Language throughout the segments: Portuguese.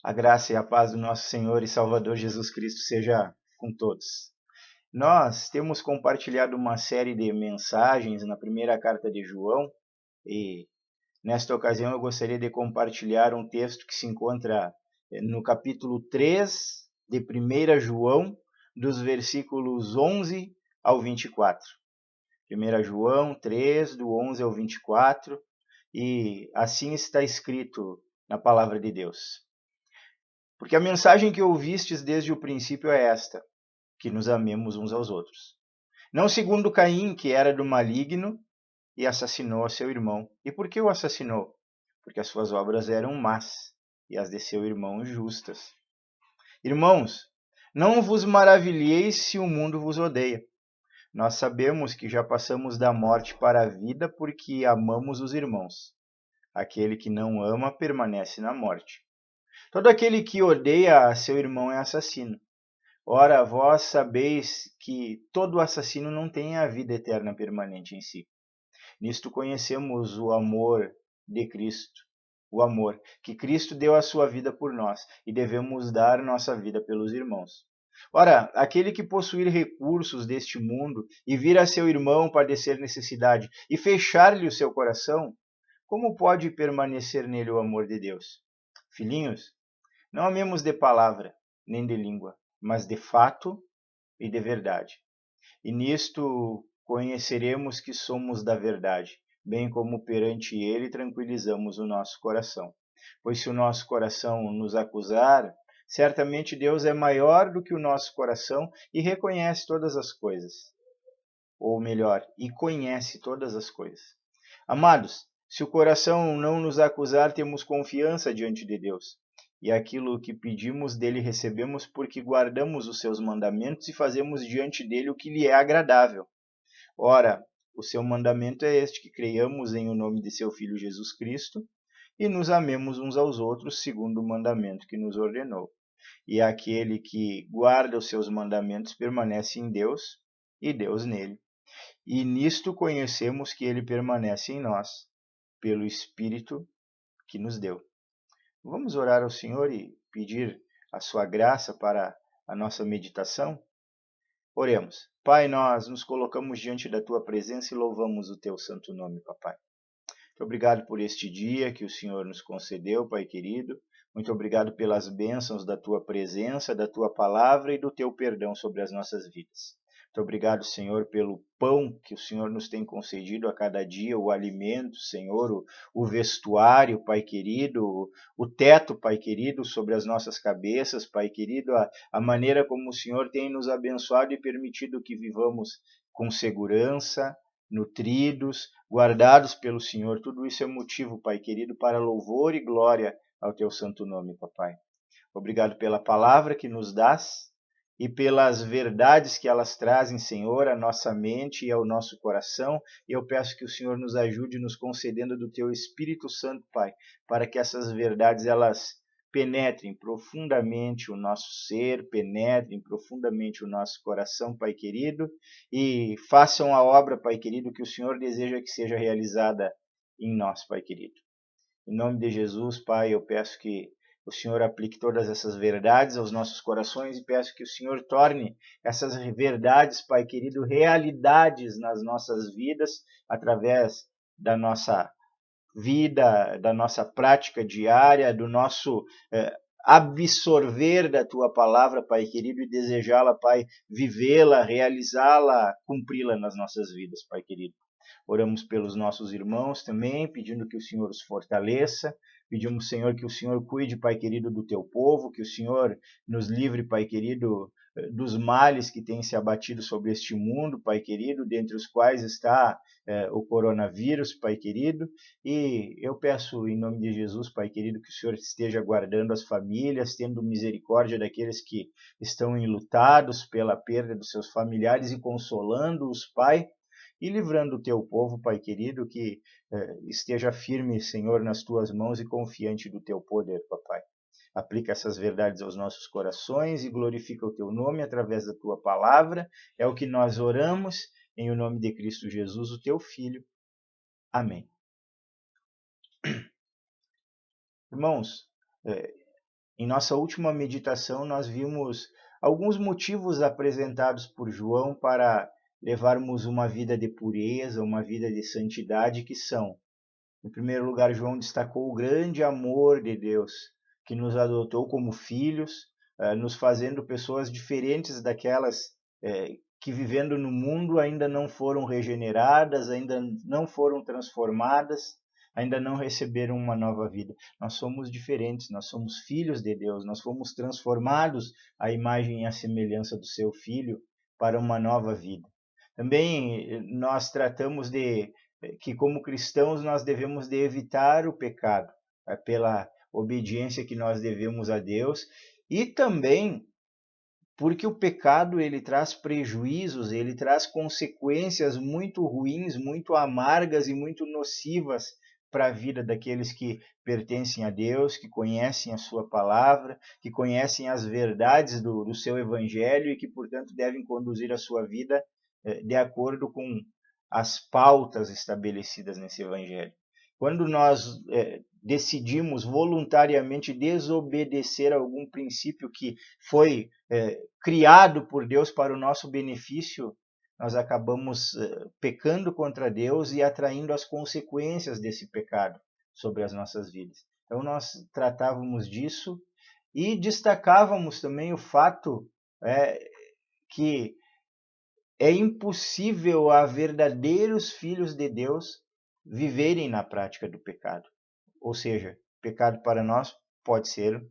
A graça e a paz do nosso Senhor e Salvador Jesus Cristo seja com todos. Nós temos compartilhado uma série de mensagens na primeira carta de João e nesta ocasião eu gostaria de compartilhar um texto que se encontra no capítulo 3 de 1 João, dos versículos 11 ao 24. 1 João 3, do 11 ao 24, e assim está escrito na palavra de Deus. Porque a mensagem que ouvistes desde o princípio é esta, que nos amemos uns aos outros. Não segundo Caim, que era do maligno e assassinou a seu irmão. E por que o assassinou? Porque as suas obras eram más e as de seu irmão justas. Irmãos, não vos maravilheis se o mundo vos odeia. Nós sabemos que já passamos da morte para a vida porque amamos os irmãos. Aquele que não ama permanece na morte. Todo aquele que odeia a seu irmão é assassino. Ora, vós sabeis que todo assassino não tem a vida eterna permanente em si. Nisto conhecemos o amor de Cristo, o amor que Cristo deu a sua vida por nós e devemos dar nossa vida pelos irmãos. Ora, aquele que possuir recursos deste mundo e vir a seu irmão padecer necessidade e fechar-lhe o seu coração, como pode permanecer nele o amor de Deus? Filhinhos, não amemos de palavra, nem de língua, mas de fato e de verdade. E nisto conheceremos que somos da verdade, bem como perante ele tranquilizamos o nosso coração. Pois se o nosso coração nos acusar, certamente Deus é maior do que o nosso coração e reconhece todas as coisas. Ou melhor, e conhece todas as coisas. Amados, se o coração não nos acusar, temos confiança diante de Deus. E aquilo que pedimos dele recebemos porque guardamos os seus mandamentos e fazemos diante dele o que lhe é agradável. Ora, o seu mandamento é este, que creiamos em o nome de seu Filho Jesus Cristo e nos amemos uns aos outros segundo o mandamento que nos ordenou. E aquele que guarda os seus mandamentos permanece em Deus e Deus nele. E nisto conhecemos que ele permanece em nós, pelo Espírito que nos deu. Vamos orar ao Senhor e pedir a sua graça para a nossa meditação? Oremos. Pai, nós nos colocamos diante da tua presença e louvamos o teu santo nome, papai. Muito obrigado por este dia que o Senhor nos concedeu, Pai querido. Muito obrigado pelas bênçãos da tua presença, da tua palavra e do teu perdão sobre as nossas vidas. Muito obrigado, Senhor, pelo pão que o Senhor nos tem concedido a cada dia, o alimento, Senhor, o vestuário, Pai querido, o teto, Pai querido, sobre as nossas cabeças, Pai querido, a maneira como o Senhor tem nos abençoado e permitido que vivamos com segurança, nutridos, guardados pelo Senhor. Tudo isso é motivo, Pai querido, para louvor e glória ao teu santo nome, papai. Obrigado pela palavra que nos dás e pelas verdades que elas trazem, Senhor, à nossa mente e ao nosso coração. E eu peço que o Senhor nos ajude nos concedendo do teu Espírito Santo, Pai, para que essas verdades elas penetrem profundamente o nosso ser, penetrem profundamente o nosso coração, Pai querido, e façam a obra, Pai querido, que o Senhor deseja que seja realizada em nós, Pai querido. Em nome de Jesus, Pai, eu peço que o Senhor aplique todas essas verdades aos nossos corações e peço que o Senhor torne essas verdades, Pai querido, realidades nas nossas vidas, através da nossa vida, da nossa prática diária, do nosso absorver da Tua palavra, Pai querido, e desejá-la, Pai, vivê-la, realizá-la, cumpri-la nas nossas vidas, Pai querido. Oramos pelos nossos irmãos também, pedindo que o Senhor os fortaleça. Pedimos, Senhor, que o Senhor cuide, Pai querido, do teu povo, que o Senhor nos livre, Pai querido, dos males que têm se abatido sobre este mundo, Pai querido, dentre os quais está o coronavírus, Pai querido. E eu peço, em nome de Jesus, Pai querido, que o Senhor esteja guardando as famílias, tendo misericórdia daqueles que estão enlutados pela perda dos seus familiares e consolando-os, Pai, e livrando o teu povo, Pai querido, que esteja firme, Senhor, nas tuas mãos e confiante do teu poder, papai. Aplica essas verdades aos nossos corações e glorifica o teu nome através da tua palavra. É o que nós oramos, em o nome de Cristo Jesus, o teu Filho. Amém. Irmãos, Em nossa última meditação, nós vimos alguns motivos apresentados por João para levarmos uma vida de pureza, uma vida de santidade, que são: em primeiro lugar, João destacou o grande amor de Deus, que nos adotou como filhos, nos fazendo pessoas diferentes daquelas que, vivendo no mundo, ainda não foram regeneradas, ainda não foram transformadas, ainda não receberam uma nova vida. Nós somos diferentes, nós somos filhos de Deus, nós fomos transformados à imagem e à semelhança do seu Filho para uma nova vida. Também nós tratamos de que, como cristãos, nós devemos de evitar o pecado, pela obediência que nós devemos a Deus, e também porque o pecado ele traz prejuízos, ele traz consequências muito ruins, muito amargas e muito nocivas para a vida daqueles que pertencem a Deus, que conhecem a sua palavra, que conhecem as verdades do seu evangelho e que, portanto, devem conduzir a sua vida de acordo com as pautas estabelecidas nesse evangelho. Quando nós decidimos voluntariamente desobedecer a algum princípio que foi criado por Deus para o nosso benefício, nós acabamos pecando contra Deus e atraindo as consequências desse pecado sobre as nossas vidas. Então nós tratávamos disso e destacávamos também o fato que é impossível a verdadeiros filhos de Deus viverem na prática do pecado. Ou seja, pecado para nós pode ser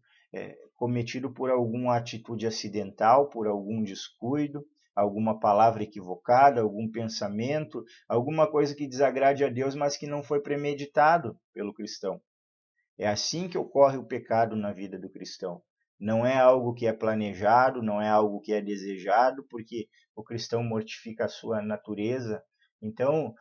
cometido por alguma atitude acidental, por algum descuido, alguma palavra equivocada, algum pensamento, alguma coisa que desagrade a Deus, mas que não foi premeditado pelo cristão. É assim que ocorre o pecado na vida do cristão. Não é algo que é planejado, não é algo que é desejado, porque o cristão mortifica a sua natureza. Então,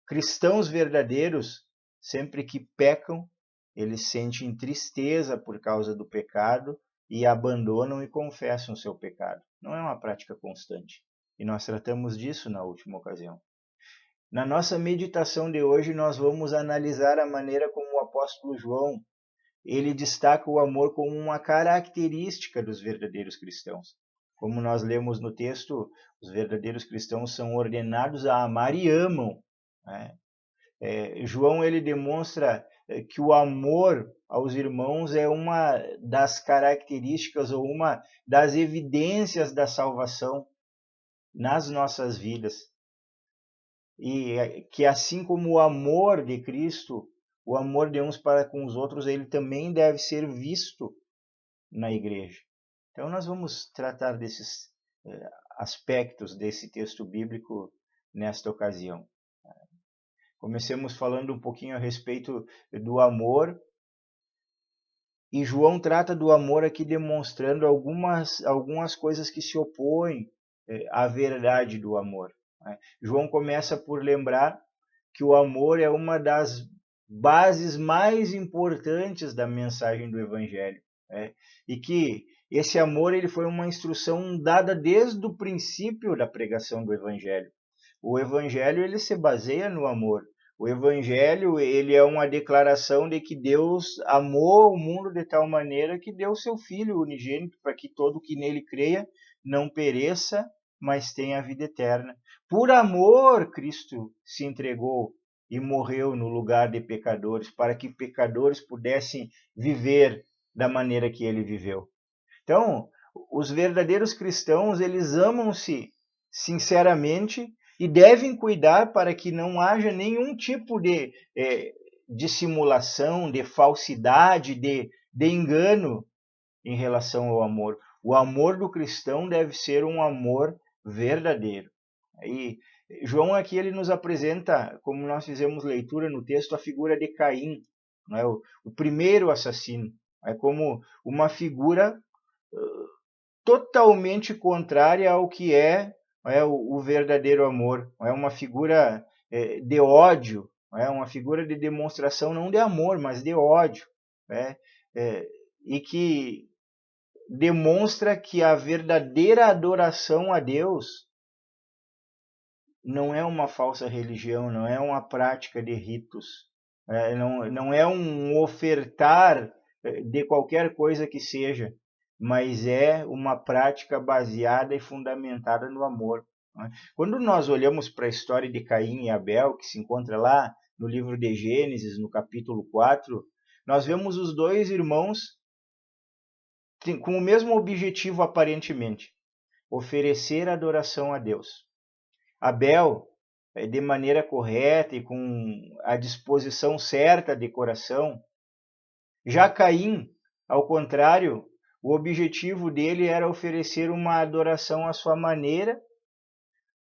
cristãos verdadeiros, sempre que pecam, eles sentem tristeza por causa do pecado e abandonam e confessam o seu pecado. Não é uma prática constante. E nós tratamos disso na última ocasião. Na nossa meditação de hoje, nós vamos analisar a maneira como o apóstolo João ele destaca o amor como uma característica dos verdadeiros cristãos. Como nós lemos no texto, os verdadeiros cristãos são ordenados a amar e amam. Né? João ele demonstra que o amor aos irmãos é uma das características ou uma das evidências da salvação nas nossas vidas. E que assim como o amor de Cristo, o amor de uns para com os outros, ele também deve ser visto na igreja. Então nós vamos tratar desses aspectos desse texto bíblico nesta ocasião. Comecemos falando um pouquinho a respeito do amor. E João trata do amor aqui demonstrando algumas coisas que se opõem à verdade do amor. Né? João começa por lembrar que o amor é uma das bases mais importantes da mensagem do Evangelho. Né? E que esse amor ele foi uma instrução dada desde o princípio da pregação do Evangelho. O Evangelho ele se baseia no amor. O Evangelho ele é uma declaração de que Deus amou o mundo de tal maneira que deu seu Filho unigênito para que todo que nele creia não pereça, mas tenha a vida eterna. Por amor, Cristo se entregou e morreu no lugar de pecadores, para que pecadores pudessem viver da maneira que ele viveu. Então, os verdadeiros cristãos, eles amam-se sinceramente e devem cuidar para que não haja nenhum tipo de dissimulação, de falsidade, de engano em relação ao amor. O amor do cristão deve ser um amor verdadeiro. E João aqui ele nos apresenta, como nós fizemos leitura no texto, a figura de Caim, né? o primeiro assassino. É como uma figura totalmente contrária ao que é o verdadeiro amor. É uma figura de ódio, é uma figura de demonstração não de amor, mas de ódio. E que demonstra que a verdadeira adoração a Deus não é uma falsa religião, não é uma prática de ritos, não é um ofertar de qualquer coisa que seja, mas é uma prática baseada e fundamentada no amor. Quando nós olhamos para a história de Caim e Abel, que se encontra lá no livro de Gênesis, no capítulo 4, nós vemos os dois irmãos com o mesmo objetivo aparentemente, oferecer adoração a Deus. Abel, de maneira correta e com a disposição certa de coração. Já Caim, ao contrário, o objetivo dele era oferecer uma adoração à sua maneira,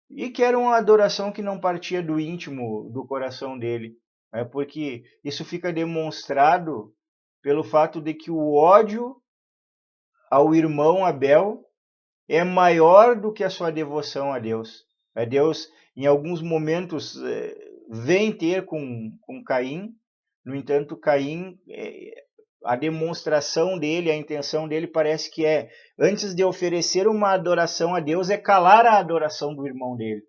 e que era uma adoração que não partia do íntimo do coração dele, porque isso fica demonstrado pelo fato de que o ódio ao irmão Abel é maior do que a sua devoção a Deus. Deus, em alguns momentos, vem ter com Caim. No entanto, Caim, a demonstração dele, a intenção dele parece que antes de oferecer uma adoração a Deus, é calar a adoração do irmão dele,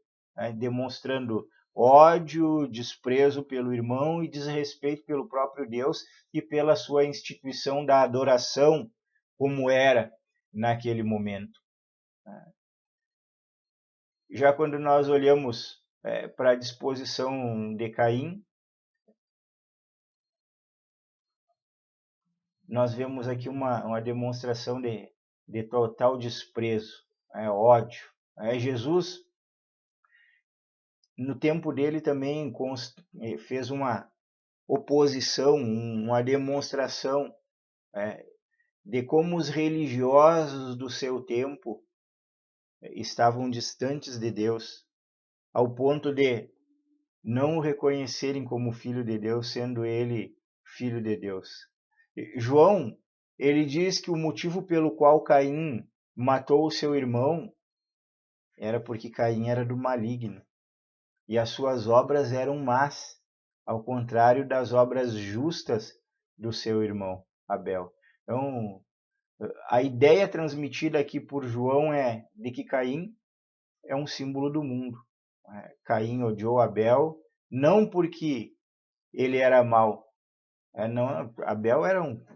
demonstrando ódio, desprezo pelo irmão e desrespeito pelo próprio Deus e pela sua instituição da adoração, como era naquele momento. Já quando nós olhamos para a disposição de Caim, nós vemos aqui uma demonstração de total desprezo, ódio. Jesus, no tempo dele, também fez uma oposição, uma demonstração de como os religiosos do seu tempo estavam distantes de Deus, ao ponto de não o reconhecerem como filho de Deus, sendo ele filho de Deus. João, ele diz que o motivo pelo qual Caim matou o seu irmão era porque Caim era do maligno e as suas obras eram más, ao contrário das obras justas do seu irmão Abel. Então, a ideia transmitida aqui por João é de que Caim é um símbolo do mundo. Caim odiou Abel, não porque ele era mau. Não, Abel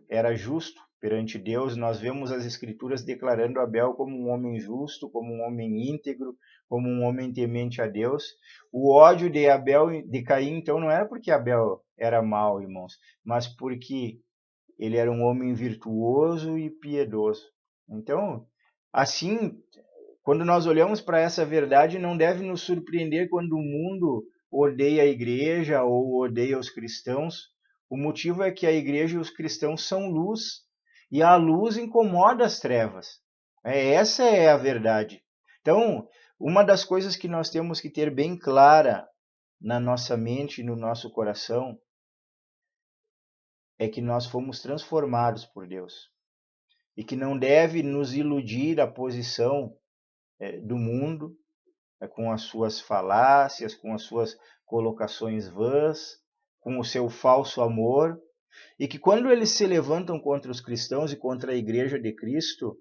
era justo perante Deus. Nós vemos as Escrituras declarando Abel como um homem justo, como um homem íntegro, como um homem temente a Deus. O ódio de Caim, então, não era porque Abel era mau, irmãos, mas porque ele era um homem virtuoso e piedoso. Então, assim, quando nós olhamos para essa verdade, não deve nos surpreender quando o mundo odeia a igreja ou odeia os cristãos. O motivo é que a igreja e os cristãos são luz, e a luz incomoda as trevas. Essa é a verdade. Então, uma das coisas que nós temos que ter bem clara na nossa mente e no nosso coração é que nós fomos transformados por Deus. E que não deve nos iludir a posição do mundo, com as suas falácias, com as suas colocações vãs, com o seu falso amor, e que quando eles se levantam contra os cristãos e contra a igreja de Cristo,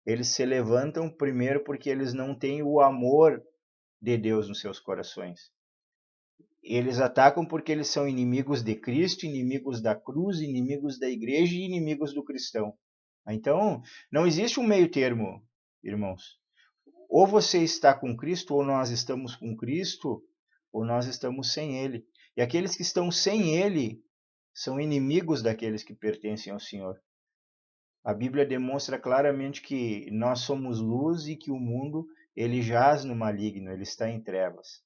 eles se levantam primeiro porque eles não têm o amor de Deus nos seus corações. Eles atacam porque eles são inimigos de Cristo, inimigos da cruz, inimigos da igreja e inimigos do cristão. Então, não existe um meio termo, irmãos. Ou você está com Cristo, ou nós estamos com Cristo, ou nós estamos sem Ele. E aqueles que estão sem Ele são inimigos daqueles que pertencem ao Senhor. A Bíblia demonstra claramente que nós somos luz e que o mundo ele jaz no maligno, ele está em trevas.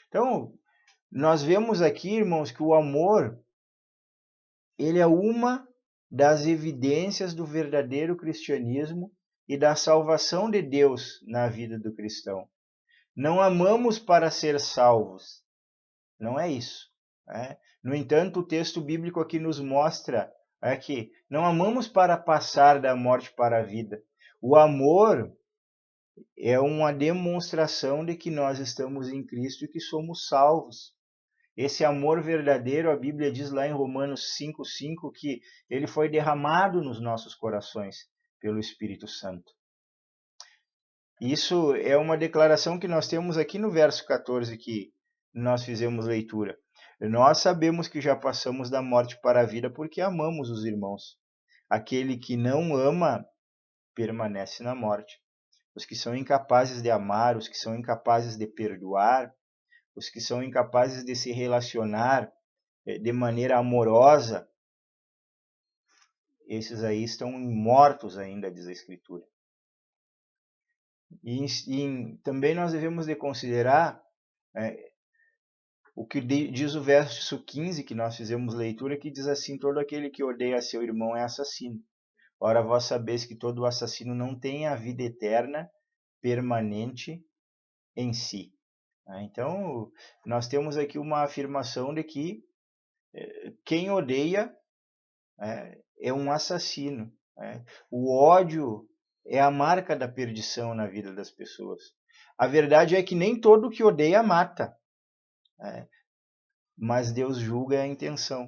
Então, nós vemos aqui, irmãos, que o amor ele é uma das evidências do verdadeiro cristianismo e da salvação de Deus na vida do cristão. Não amamos para ser salvos, não é isso. No entanto, o texto bíblico aqui nos mostra que não amamos para passar da morte para a vida. O amor é uma demonstração de que nós estamos em Cristo e que somos salvos. Esse amor verdadeiro, a Bíblia diz lá em Romanos 5,5 que ele foi derramado nos nossos corações pelo Espírito Santo. Isso é uma declaração que nós temos aqui no verso 14 que nós fizemos leitura. Nós sabemos que já passamos da morte para a vida porque amamos os irmãos. Aquele que não ama permanece na morte. Os que são incapazes de amar, os que são incapazes de perdoar, os que são incapazes de se relacionar de maneira amorosa, esses aí estão mortos ainda, diz a Escritura. Também nós devemos de considerar o que diz o verso 15, que nós fizemos leitura, que diz assim: todo aquele que odeia seu irmão é assassino. Ora, vós sabeis que todo assassino não tem a vida eterna permanente em si. Então, nós temos aqui uma afirmação de que quem odeia é um assassino. O ódio é a marca da perdição na vida das pessoas. A verdade é que nem todo que odeia mata, mas Deus julga a intenção.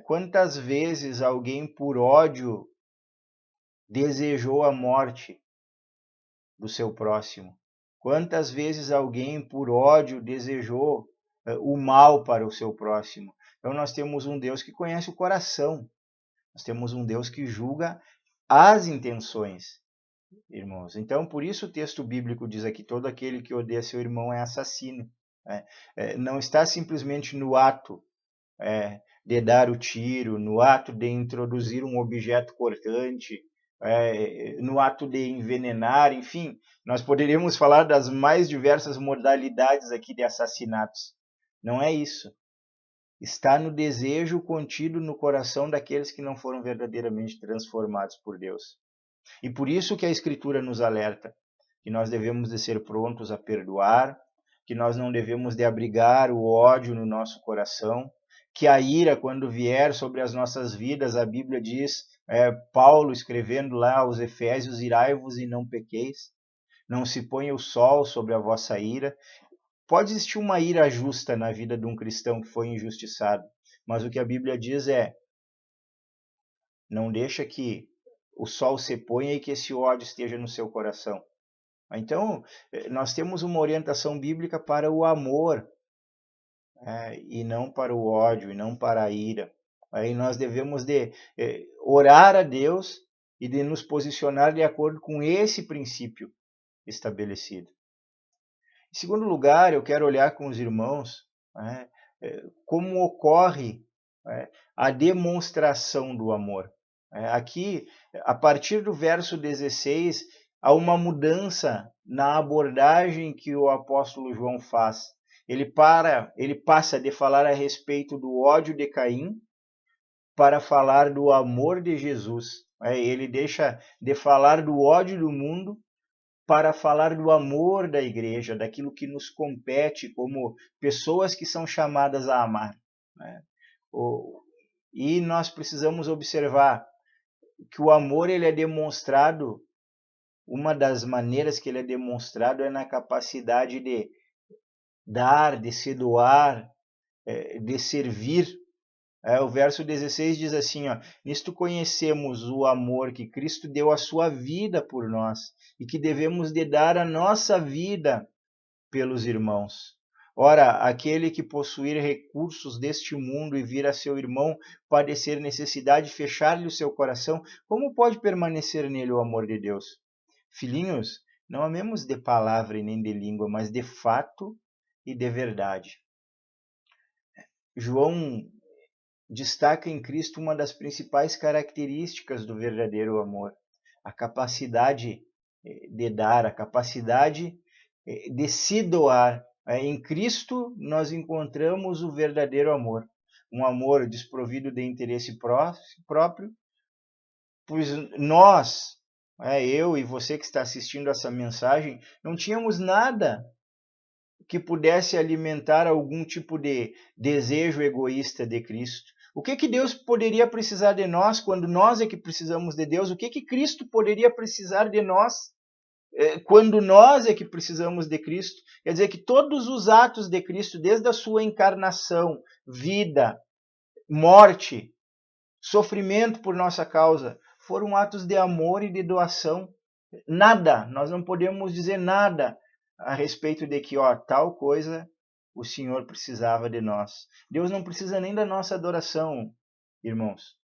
Quantas vezes alguém por ódio desejou a morte do seu próximo? Quantas vezes alguém por ódio desejou o mal para o seu próximo? Então nós temos um Deus que conhece o coração. Nós temos um Deus que julga as intenções, irmãos. Então, por isso o texto bíblico diz aqui: todo aquele que odeia seu irmão é assassino. Não está simplesmente no ato de dar o tiro, no ato de introduzir um objeto cortante, no ato de envenenar, enfim, nós poderíamos falar das mais diversas modalidades aqui de assassinatos. Não é isso. Está no desejo contido no coração daqueles que não foram verdadeiramente transformados por Deus. E por isso que a Escritura nos alerta que nós devemos de ser prontos a perdoar, que nós não devemos de abrigar o ódio no nosso coração, que a ira, quando vier sobre as nossas vidas, a Bíblia diz, Paulo escrevendo lá aos Efésios: irai-vos e não pequeis, não se ponha o sol sobre a vossa ira. Pode existir uma ira justa na vida de um cristão que foi injustiçado, mas o que a Bíblia diz não deixa que o sol se ponha e que esse ódio esteja no seu coração. Então, nós temos uma orientação bíblica para o amor, e não para o ódio, e não para a ira. Aí nós devemos de orar a Deus e de nos posicionar de acordo com esse princípio estabelecido. Em segundo lugar, eu quero olhar com os irmãos como ocorre a demonstração do amor. Aqui, a partir do verso 16, há uma mudança na abordagem que o apóstolo João faz. Ele passa de falar a respeito do ódio de Caim para falar do amor de Jesus. Ele deixa de falar do ódio do mundo para falar do amor da igreja, daquilo que nos compete como pessoas que são chamadas a amar. E nós precisamos observar que o amor ele é demonstrado, uma das maneiras que ele é demonstrado é na capacidade de dar, de se doar, de servir. O verso 16 diz assim: nisto conhecemos o amor que Cristo deu a sua vida por nós e que devemos de dar a nossa vida pelos irmãos. Ora, aquele que possuir recursos deste mundo e vir a seu irmão padecer necessidade, fechar-lhe o seu coração, como pode permanecer nele o amor de Deus? Filhinhos, não amemos de palavra e nem de língua, mas de fato e de verdade. João destaca em Cristo uma das principais características do verdadeiro amor: a capacidade de dar, a capacidade de se doar. Em Cristo nós encontramos o verdadeiro amor, um amor desprovido de interesse próprio, pois nós, eu e você que está assistindo essa mensagem, não tínhamos nada que pudesse alimentar algum tipo de desejo egoísta de Cristo. O que Deus poderia precisar de nós quando nós é que precisamos de Deus? O que Cristo poderia precisar de nós quando nós é que precisamos de Cristo? Quer dizer que todos os atos de Cristo, desde a sua encarnação, vida, morte, sofrimento por nossa causa, foram atos de amor e de doação. Nada, nós não podemos dizer nada a respeito de que tal coisa o Senhor precisava de nós. Deus não precisa nem da nossa adoração, irmãos.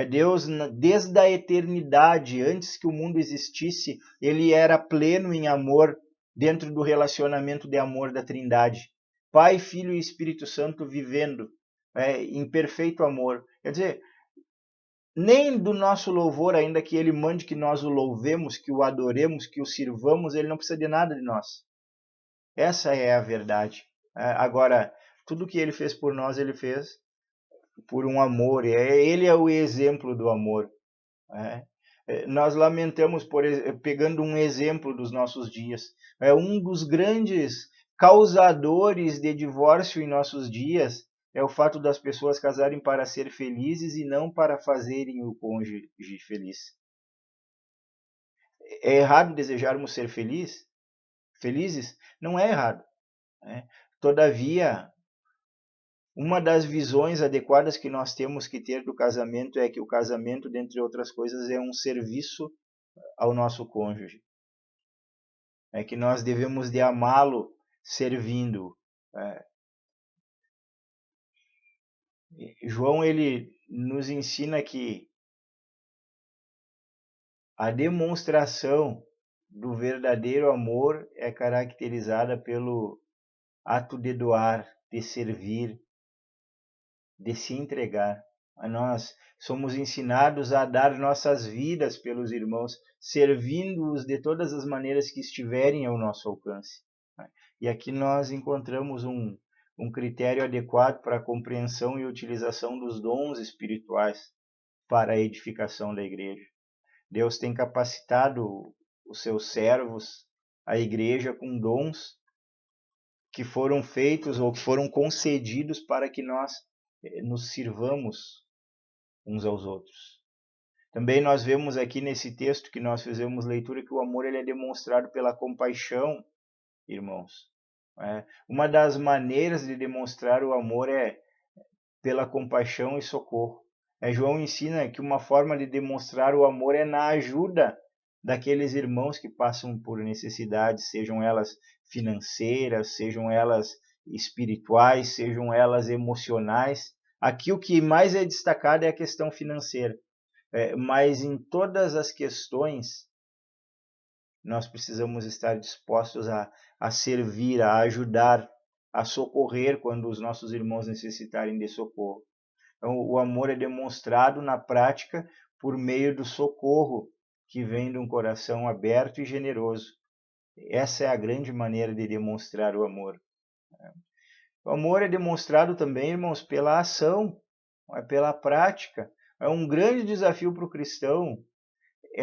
Deus, desde a eternidade, antes que o mundo existisse, ele era pleno em amor dentro do relacionamento de amor da Trindade. Pai, Filho e Espírito Santo vivendo em perfeito amor. Quer dizer, nem do nosso louvor, ainda que ele mande que nós o louvemos, que o adoremos, que o sirvamos, ele não precisa de nada de nós. Essa é a verdade. Agora, tudo que ele fez por nós, ele fez por um amor. Ele é o exemplo do amor. Nós lamentamos, pegando um exemplo dos nossos dias, um dos grandes causadores de divórcio em nossos dias é o fato das pessoas casarem para ser felizes e não para fazerem o cônjuge feliz. É errado desejarmos ser felizes? Não é errado. Todavia, uma das visões adequadas que nós temos que ter do casamento é que o casamento, dentre outras coisas, é um serviço ao nosso cônjuge. É que nós devemos de amá-lo servindo. João, ele nos ensina que a demonstração do verdadeiro amor é caracterizada pelo ato de doar, de servir, de se entregar. Nós somos ensinados a dar nossas vidas pelos irmãos, servindo-os de todas as maneiras que estiverem ao nosso alcance. E aqui nós encontramos um critério adequado para a compreensão e utilização dos dons espirituais para a edificação da igreja. Deus tem capacitado os seus servos, a igreja, com dons que foram feitos ou que foram concedidos para que nós nos sirvamos uns aos outros. Também nós vemos aqui nesse texto que nós fizemos leitura que o amor ele é demonstrado pela compaixão, irmãos. Uma das maneiras de demonstrar o amor é pela compaixão e socorro. João ensina que uma forma de demonstrar o amor é na ajuda daqueles irmãos que passam por necessidades, sejam elas financeiras, sejam elas espirituais, sejam elas emocionais. Aqui o que mais é destacado é a questão financeira, mas em todas as questões nós precisamos estar dispostos a servir, a ajudar, a socorrer quando os nossos irmãos necessitarem de socorro. Então, o amor é demonstrado na prática por meio do socorro que vem de um coração aberto e generoso. Essa é a grande maneira de demonstrar o amor. O amor é demonstrado também, irmãos, pela ação, pela prática. É um grande desafio para o cristão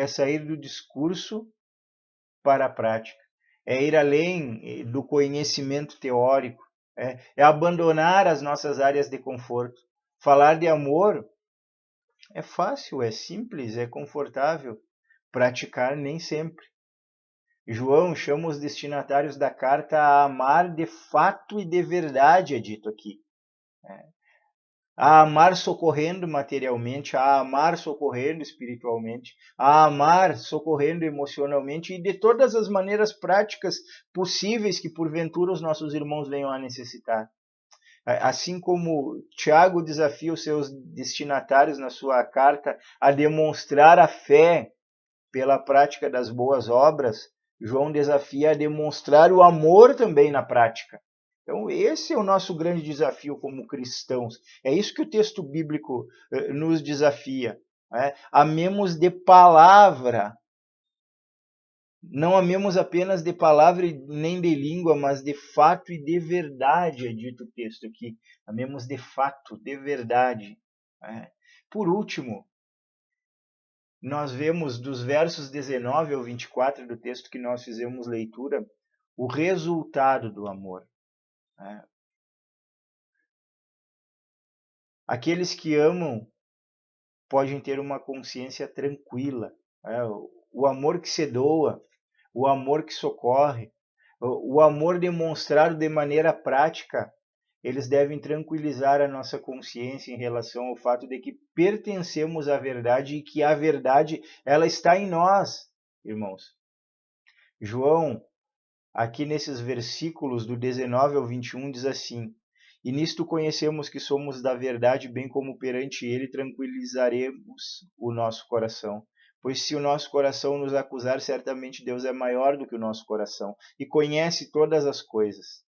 sair do discurso para a prática. É ir além do conhecimento teórico. É abandonar as nossas áreas de conforto. Falar de amor é fácil, é simples, é confortável. Praticar nem sempre. João chama os destinatários da carta a amar de fato e de verdade, é dito aqui. A amar socorrendo materialmente, a amar socorrendo espiritualmente, a amar socorrendo emocionalmente e de todas as maneiras práticas possíveis que porventura os nossos irmãos venham a necessitar. Assim como Tiago desafia os seus destinatários na sua carta a demonstrar a fé pela prática das boas obras, João desafia a demonstrar o amor também na prática. Então, esse é o nosso grande desafio como cristãos. É isso que o texto bíblico nos desafia. Amemos de palavra. Não amemos apenas de palavra nem de língua, mas de fato e de verdade, é dito o texto aqui. Amemos de fato, de verdade. Por último, nós vemos dos versos 19 ao 24 do texto que nós fizemos leitura, o resultado do amor. Aqueles que amam podem ter uma consciência tranquila. O amor que se doa, o amor que socorre, o amor demonstrado de maneira prática, eles devem tranquilizar a nossa consciência em relação ao fato de que pertencemos à verdade e que a verdade ela está em nós, irmãos. João, aqui nesses versículos do 19 ao 21 diz assim: E nisto conhecemos que somos da verdade, bem como perante ele tranquilizaremos o nosso coração. Pois se o nosso coração nos acusar, certamente Deus é maior do que o nosso coração e conhece todas as coisas.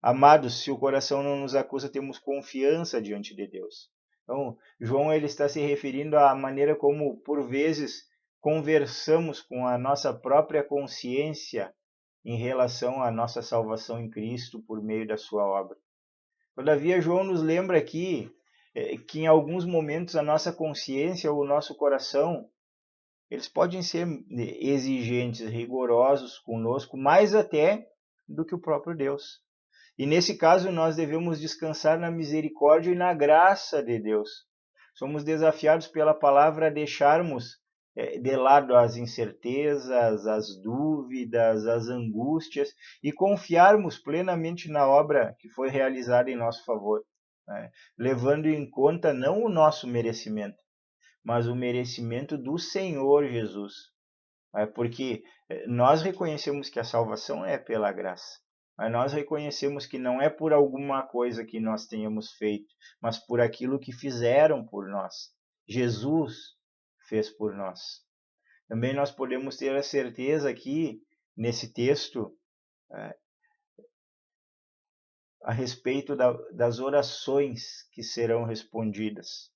Amados, se o coração não nos acusa, temos confiança diante de Deus. Então, João ele está se referindo à maneira como, por vezes, conversamos com a nossa própria consciência em relação à nossa salvação em Cristo por meio da sua obra. Todavia, João nos lembra aqui que em alguns momentos a nossa consciência ou o nosso coração, eles podem ser exigentes, rigorosos conosco, mais até do que o próprio Deus. E nesse caso nós devemos descansar na misericórdia e na graça de Deus. Somos desafiados pela palavra a deixarmos de lado as incertezas, as dúvidas, as angústias e confiarmos plenamente na obra que foi realizada em nosso favor, né? Levando em conta não o nosso merecimento, mas o merecimento do Senhor Jesus. Porque nós reconhecemos que a salvação é pela graça. Mas nós reconhecemos que não é por alguma coisa que nós tenhamos feito, mas por aquilo que fizeram por nós. Jesus fez por nós. Também nós podemos ter a certeza aqui, nesse texto, a respeito das orações que serão respondidas.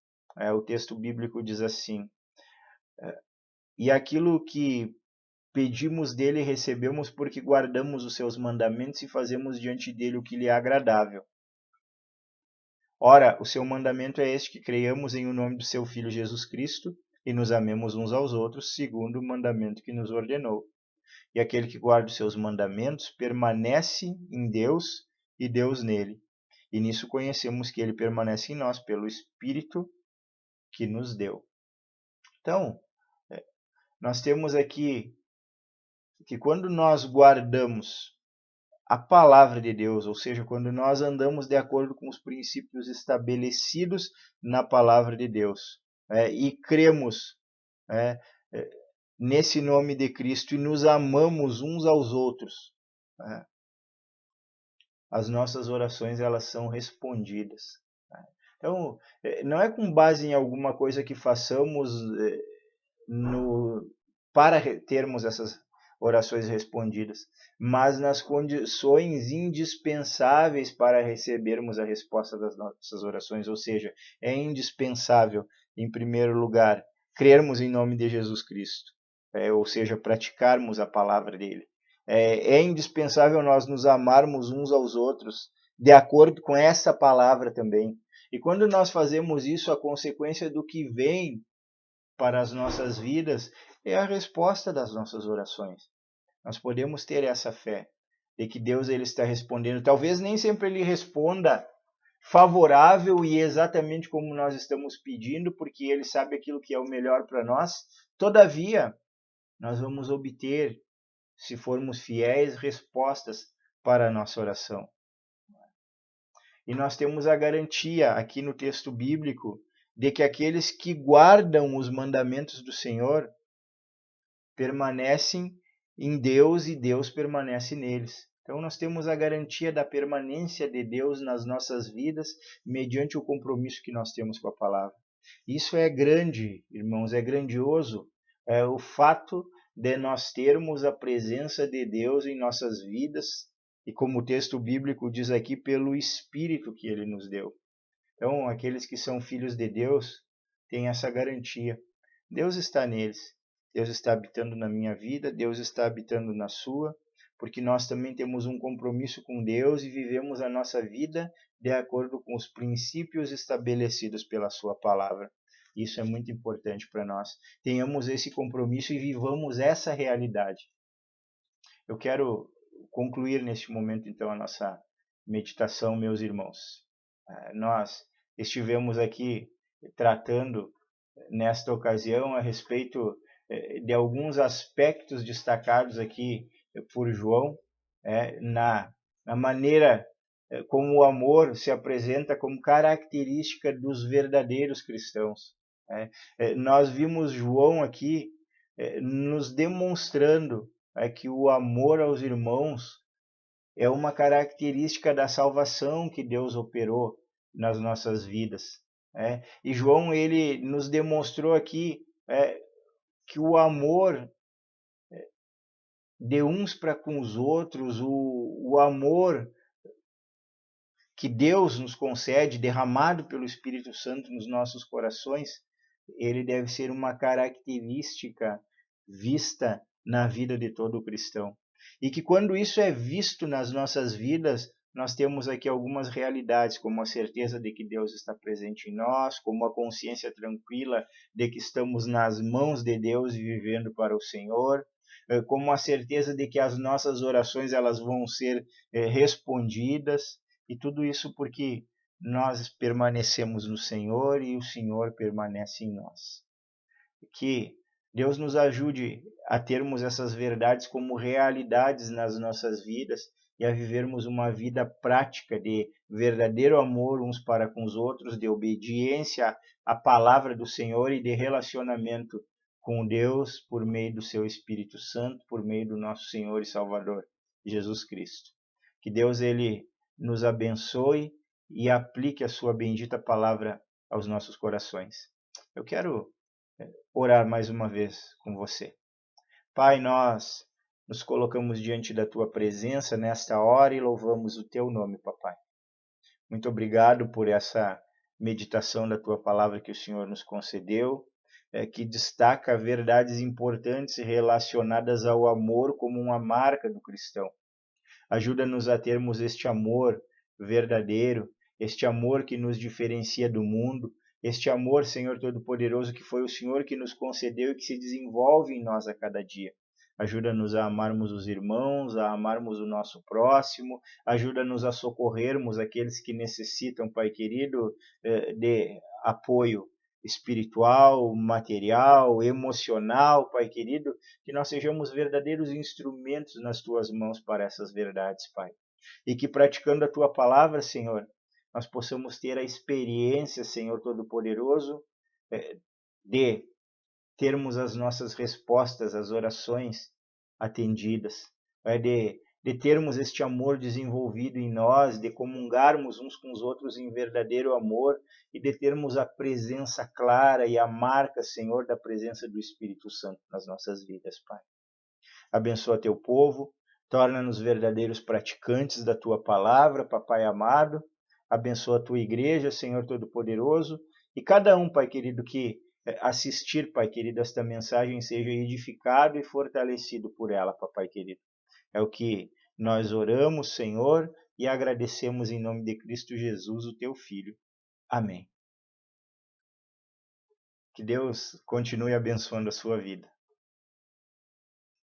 O texto bíblico diz assim: E aquilo que pedimos dele e recebemos porque guardamos os seus mandamentos e fazemos diante dele o que lhe é agradável. Ora, o seu mandamento é este, que creiamos em o nome do seu Filho Jesus Cristo e nos amemos uns aos outros, segundo o mandamento que nos ordenou. E aquele que guarda os seus mandamentos permanece em Deus e Deus nele. E nisso conhecemos que ele permanece em nós pelo Espírito que nos deu. Então, nós temos aqui que quando nós guardamos a palavra de Deus, ou seja, quando nós andamos de acordo com os princípios estabelecidos na palavra de Deus, e cremos nesse nome de Cristo e nos amamos uns aos outros, as nossas orações elas são respondidas. Então, não é com base em alguma coisa que façamos para termos essas orações respondidas, mas nas condições indispensáveis para recebermos a resposta das nossas orações, ou seja, é indispensável, em primeiro lugar, crermos em nome de Jesus Cristo, ou seja, praticarmos a palavra dele. É indispensável nós nos amarmos uns aos outros, de acordo com essa palavra também. E quando nós fazemos isso, a consequência do que vem para as nossas vidas é a resposta das nossas orações. Nós podemos ter essa fé de que Deus ele está respondendo. Talvez nem sempre ele responda favorável e exatamente como nós estamos pedindo, porque ele sabe aquilo que é o melhor para nós. Todavia, nós vamos obter, se formos fiéis, respostas para a nossa oração. E nós temos a garantia aqui no texto bíblico de que aqueles que guardam os mandamentos do Senhor permanecem em Deus e Deus permanece neles. Então nós temos a garantia da permanência de Deus nas nossas vidas mediante o compromisso que nós temos com a palavra. Isso é grande, irmãos, é grandioso. É o fato de nós termos a presença de Deus em nossas vidas e, como o texto bíblico diz aqui, pelo Espírito que ele nos deu. Então, aqueles que são filhos de Deus têm essa garantia. Deus está neles. Deus está habitando na minha vida, Deus está habitando na sua, porque nós também temos um compromisso com Deus e vivemos a nossa vida de acordo com os princípios estabelecidos pela sua palavra. Isso é muito importante para nós. Tenhamos esse compromisso e vivamos essa realidade. Eu quero concluir neste momento, então, a nossa meditação, meus irmãos. Nós estivemos aqui tratando, nesta ocasião, a respeito de alguns aspectos destacados aqui por João, na maneira como o amor se apresenta como característica dos verdadeiros cristãos. Nós vimos João aqui nos demonstrando é que o amor aos irmãos é uma característica da salvação que Deus operou nas nossas vidas. E João, ele nos demonstrou aqui que o amor de uns para com os outros, o amor que Deus nos concede, derramado pelo Espírito Santo nos nossos corações, ele deve ser uma característica vista na vida de todo cristão. E que quando isso é visto nas nossas vidas, nós temos aqui algumas realidades, como a certeza de que Deus está presente em nós, como a consciência tranquila de que estamos nas mãos de Deus e vivendo para o Senhor, como a certeza de que as nossas orações elas vão ser respondidas, e tudo isso porque nós permanecemos no Senhor e o Senhor permanece em nós. Que Deus nos ajude a termos essas verdades como realidades nas nossas vidas e a vivermos uma vida prática de verdadeiro amor uns para com os outros, de obediência à palavra do Senhor e de relacionamento com Deus por meio do seu Espírito Santo, por meio do nosso Senhor e Salvador, Jesus Cristo. Que Deus ele nos abençoe e aplique a sua bendita palavra aos nossos corações. Eu quero orar mais uma vez com você. Pai, nós nos colocamos diante da tua presença nesta hora e louvamos o teu nome, papai. Muito obrigado por essa meditação da tua palavra que o Senhor nos concedeu, que destaca verdades importantes relacionadas ao amor como uma marca do cristão. Ajuda-nos a termos este amor verdadeiro, este amor que nos diferencia do mundo, este amor, Senhor Todo-Poderoso, que foi o Senhor que nos concedeu e que se desenvolve em nós a cada dia. Ajuda-nos a amarmos os irmãos, a amarmos o nosso próximo, ajuda-nos a socorrermos aqueles que necessitam, Pai querido, de apoio espiritual, material, emocional, Pai querido, que nós sejamos verdadeiros instrumentos nas tuas mãos para essas verdades, Pai. E que praticando a tua palavra, Senhor, nós possamos ter a experiência, Senhor Todo-Poderoso, de termos as nossas respostas às orações atendidas, de termos este amor desenvolvido em nós, de comungarmos uns com os outros em verdadeiro amor e de termos a presença clara e a marca, Senhor, da presença do Espírito Santo nas nossas vidas, Pai. Abençoa teu povo, torna-nos verdadeiros praticantes da tua palavra, Papai amado. Abençoa a tua igreja, Senhor Todo-Poderoso, e cada um, Pai querido, que assistir, Pai querido, esta mensagem seja edificado e fortalecido por ela, Papai querido. É o que nós oramos, Senhor, e agradecemos em nome de Cristo Jesus, o teu Filho. Amém. Que Deus continue abençoando a sua vida.